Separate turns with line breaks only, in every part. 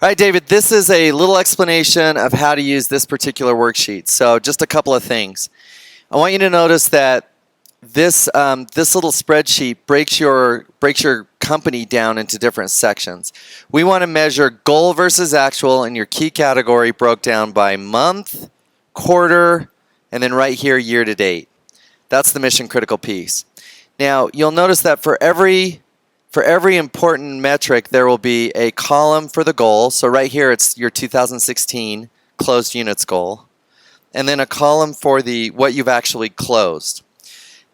All right, David, this is a little explanation of how to use this particular worksheet. So just a couple of things. I want you to notice that this little spreadsheet breaks your company down into different sections. We want to measure goal versus actual, and your key category broke down by month, quarter, and then right here, year to date. That's the mission critical piece. Now, you'll notice that for every important metric, there will be a column for the goal. So right here, it's your 2016 closed units goal. And then a column for what you've actually closed.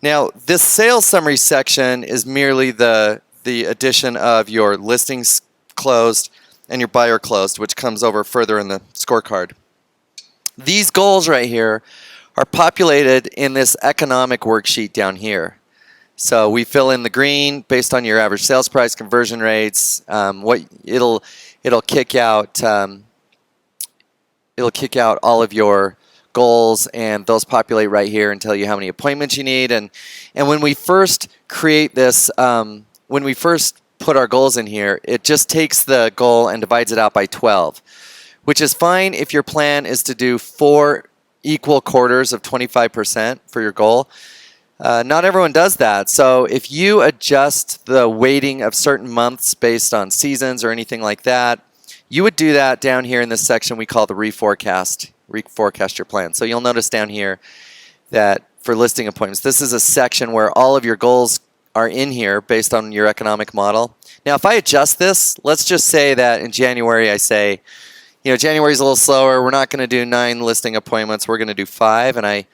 Now, this sales summary section is merely the addition of your listings closed and your buyer closed, which comes over further in the scorecard. These goals right here are populated in this economic worksheet down here. So we fill in the green based on your average sales price, conversion rates. It'll kick out all of your goals, and those populate right here and tell you how many appointments you need. And when we first create this, when we first put our goals in here, it just takes the goal and divides it out by 12, which is fine if your plan is to do 4 equal quarters of 25% for your goal. Not everyone does that. So if you adjust the weighting of certain months based on seasons or anything like that, you would do that down here in this section we call the reforecast your plan. So you'll notice down here that for listing appointments, this is a section where all of your goals are in here based on your economic model. Now, if I adjust this, let's just say that in January I say, January's a little slower. We're not going to do 9 listing appointments. We're going to do 5, and I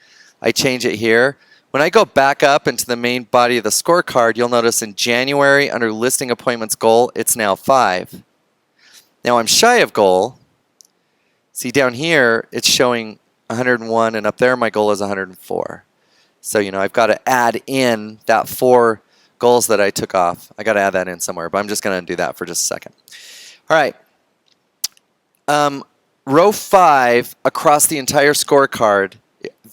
change it here. When I go back up into the main body of the scorecard, you'll notice in January under listing appointments goal, it's now 5. Now I'm shy of goal. See down here, it's showing 101, and up there my goal is 104. So, I've got to add in that 4 goals that I took off. I got to add that in somewhere, but I'm just going to do that for just a second. All right. Row 5 across the entire scorecard,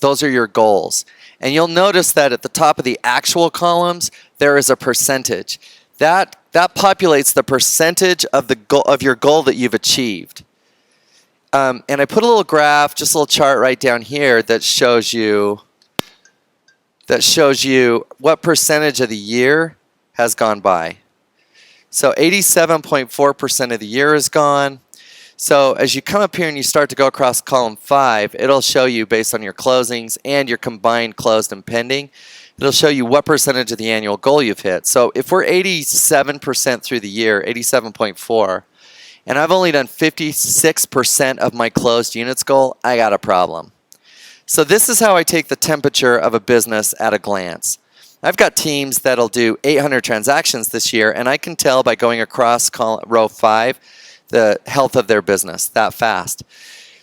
those are your goals. And you'll notice that at the top of the actual columns, there is a percentage. That populates the percentage of your goal that you've achieved. And I put a little graph, just a little chart right down here that shows you what percentage of the year has gone by. So 87.4% of the year is gone. So as you come up here and you start to go across column 5, it'll show you based on your closings and your combined closed and pending, it'll show you what percentage of the annual goal you've hit. So if we're 87% through the year, 87.4, and I've only done 56% of my closed units goal, I got a problem. So this is how I take the temperature of a business at a glance. I've got teams that'll do 800 transactions this year, and I can tell by going across row 5 the health of their business that fast.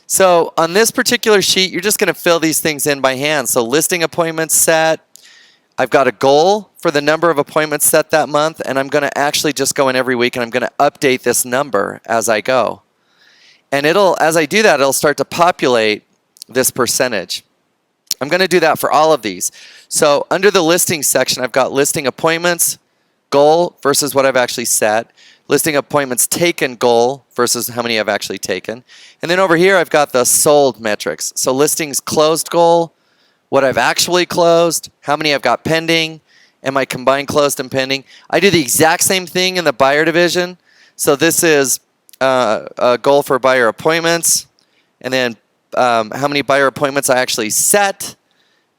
So on this particular sheet, you're just going to fill these things in by hand. So listing appointments set. I've got a goal for the number of appointments set that month, and I'm going to actually just go in every week and I'm going to update this number as I go. And as I do that, it'll start to populate this percentage. I'm going to do that for all of these. So under the listing section, I've got listing appointments, goal versus what I've actually set. Listing appointments taken goal versus how many I've actually taken. And then over here, I've got the sold metrics. So listings closed goal, what I've actually closed, how many I've got pending, and my combined closed and pending. I do the exact same thing in the buyer division. So this is a goal for buyer appointments, and then how many buyer appointments I actually set.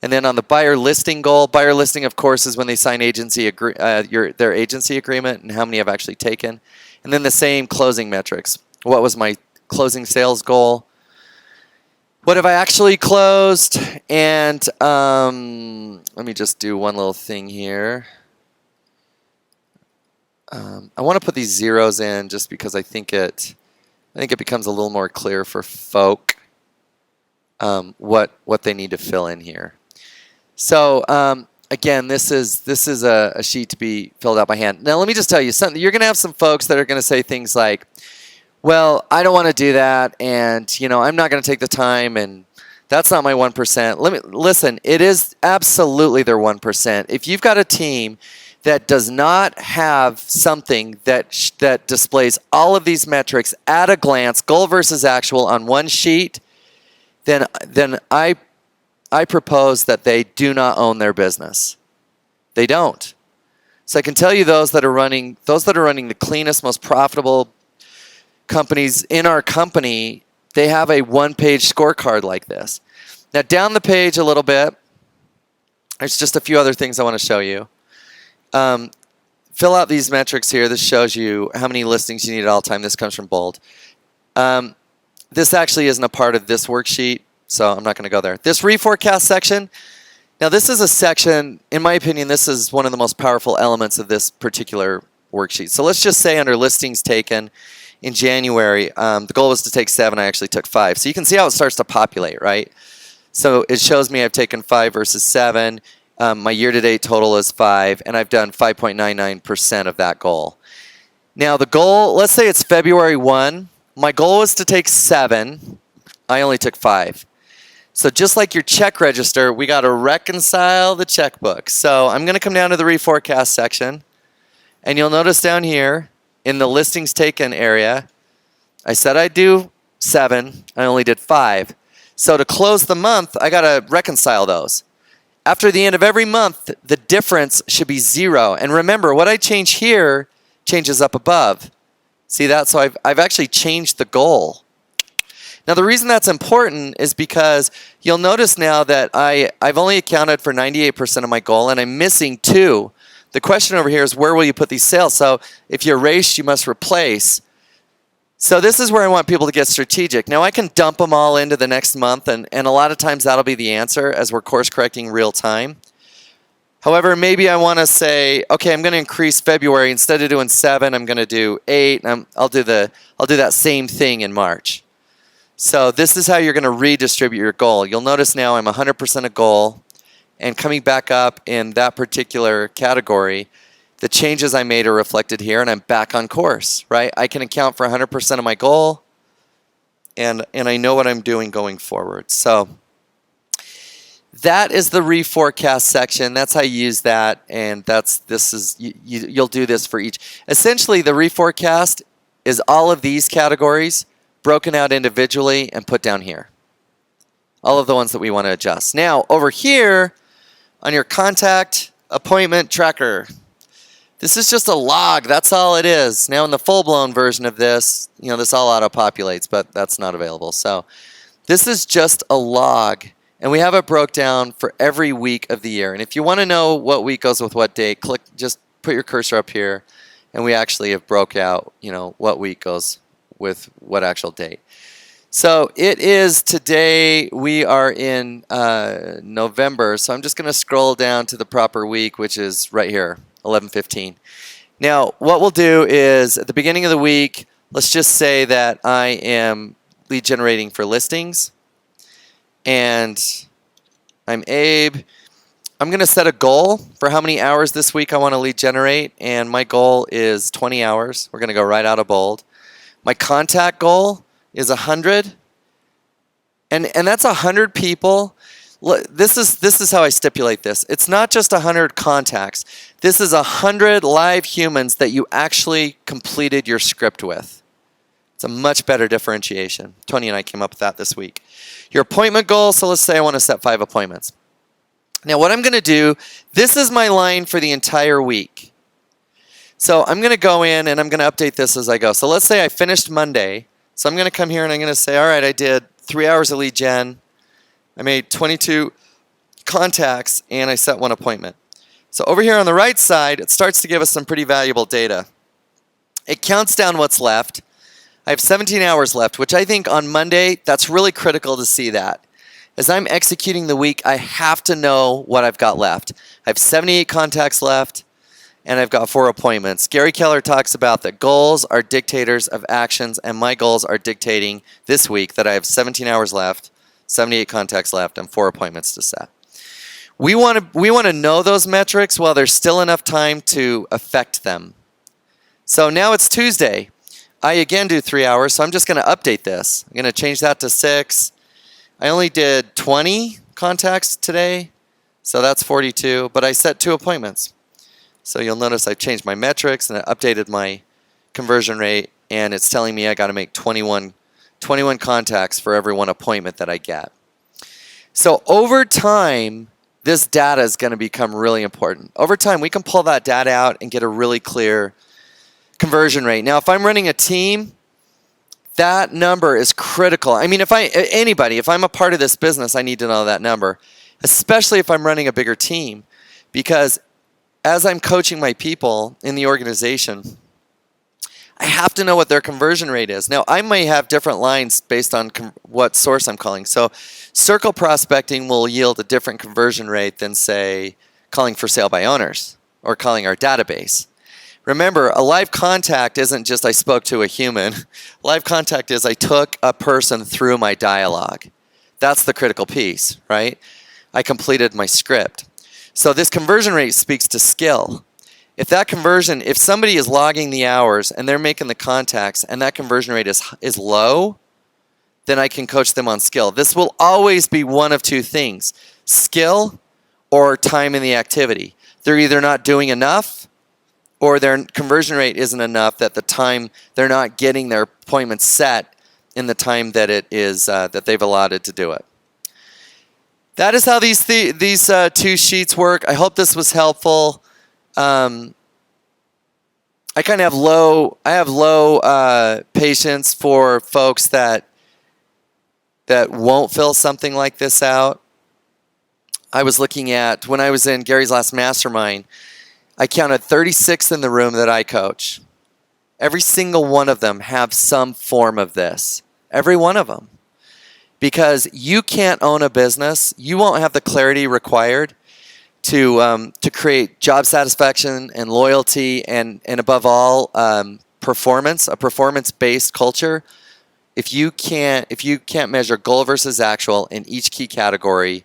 And then on the buyer listing goal, buyer listing, of course, is when they sign their agency agreement and how many I've actually taken. And then the same closing metrics. What was my closing sales goal? What have I actually closed? And let me just do one little thing here. I want to put these zeros in just because I think it becomes a little more clear for folk what they need to fill in here. So again, this is a sheet to be filled out by hand. Now let me just tell you something. You're going to have some folks that are going to say things like, well, I don't want to do that, and I'm not going to take the time, and that's not my 1%. Listen, it is absolutely their 1%. If you've got a team that does not have something that displays all of these metrics at a glance, goal versus actual, on one sheet, then I propose that they do not own their business. They don't. So I can tell you those that are running the cleanest, most profitable companies in our company, they have a one-page scorecard like this. Now down the page a little bit, there's just a few other things I want to show you. Fill out these metrics here. This shows you how many listings you need at all time. This comes from Bold. This actually isn't a part of this worksheet, so I'm not going to go there. This reforecast section, now this is a section, in my opinion, this is one of the most powerful elements of this particular worksheet. So let's just say under listings taken in January, the goal was to take 7, I actually took 5. So you can see how it starts to populate, right? So it shows me I've taken 5 versus 7. My year-to-date total is 5, and I've done 5.99% of that goal. Now the goal, let's say it's February 1. My goal was to take 7. I only took 5. So just like your check register, we got to reconcile the checkbook. So I'm going to come down to the reforecast section, and you'll notice down here in the listings taken area, I said I'd do 7. I only did 5. So to close the month, I got to reconcile those. After the end of every month, the difference should be 0. And remember, what I change here changes up above. See that? So I've actually changed the goal. Now the reason that's important is because you'll notice now that I've only accounted for 98% of my goal and I'm missing 2. The question over here is, where will you put these sales? So if you erase, you must replace. So this is where I want people to get strategic. Now I can dump them all into the next month, and a lot of times that'll be the answer as we're course correcting real time. However, maybe I want to say, okay, I'm going to increase February. Instead of doing 7, I'm going to do 8. And I'll do that same thing in March. So this is how you're going to redistribute your goal. You'll notice now I'm 100% a goal, and coming back up in that particular category, the changes I made are reflected here, and I'm back on course, right? I can account for 100% of my goal, and I know what I'm doing going forward. So that is the reforecast section. That's how you use that, and you'll do this for each. Essentially, the reforecast is all of these categories broken out individually and put down here. All of the ones that we want to adjust. Now, over here on your contact appointment tracker, this is just a log. That's all it is. Now, in the full-blown version of this, this all auto-populates, but that's not available. So this is just a log, and we have it broke down for every week of the year. And if you want to know what week goes with what date, just put your cursor up here, and we actually have broke out, what week goes with what actual date. So it is today, we are in November, so I'm just going to scroll down to the proper week, which is right here, 11/15. Now, what we'll do is at the beginning of the week, let's just say that I am lead generating for listings, and I'm Abe. I'm going to set a goal for how many hours this week I want to lead generate, and my goal is 20 hours. We're going to go right out of Bold. My contact goal is 100, and that's 100 people. This is how I stipulate this. It's not just 100 contacts. This is 100 live humans that you actually completed your script with. It's a much better differentiation. Tony and I came up with that this week. Your appointment goal, so let's say I want to set 5 appointments. Now what I'm going to do, this is my line for the entire week. So I'm going to go in and I'm going to update this as I go. So let's say I finished Monday. So I'm going to come here and I'm going to say, all right, I did 3 hours of lead gen. I made 22 contacts and I set 1 appointment. So over here on the right side, it starts to give us some pretty valuable data. It counts down what's left. I have 17 hours left, which I think on Monday, that's really critical to see that. As I'm executing the week, I have to know what I've got left. I have 78 contacts left, and I've got 4 appointments. Gary Keller talks about that goals are dictators of actions, and my goals are dictating this week that I have 17 hours left, 78 contacts left, and 4 appointments to set. We want to know those metrics while there's still enough time to affect them. So now it's Tuesday. I again do 3 hours, so I'm just going to update this. I'm going to change that to 6. I only did 20 contacts today, so that's 42, but I set 2 appointments. So you'll notice I've changed my metrics and I updated my conversion rate, and it's telling me I got to make 21 contacts for every one appointment that I get. So over time, this data is going to become really important. Over time, we can pull that data out and get a really clear conversion rate. Now, if I'm running a team, that number is critical. I mean, if I'm a part of this business, I need to know that number, especially if I'm running a bigger team, because as I'm coaching my people in the organization, I have to know what their conversion rate is. Now, I may have different lines based on what source I'm calling. So circle prospecting will yield a different conversion rate than, say, calling for sale by owners or calling our database. Remember, a live contact isn't just I spoke to a human. Live contact is I took a person through my dialogue. That's the critical piece, right? I completed my script. So this conversion rate speaks to skill. If somebody is logging the hours and they're making the contacts and that conversion rate is low, then I can coach them on skill. This will always be one of two things, skill or time in the activity. They're either not doing enough or their conversion rate isn't enough that they're not getting their appointment set in the time that it is that they've allotted to do it. That is how these two sheets work. I hope this was helpful. I kind of have low patience for folks that won't fill something like this out. I was looking at, when I was in Gary's last mastermind, I counted 36 in the room that I coach. Every single one of them have some form of this. Every one of them. Because you can't own a business, you won't have the clarity required to create job satisfaction and loyalty and above all a performance-based culture. If you can't measure goal versus actual in each key category,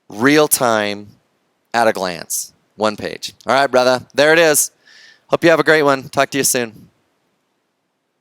real time, at a glance, one page. All right, brother, there it is. Hope you have a great one. Talk to you soon.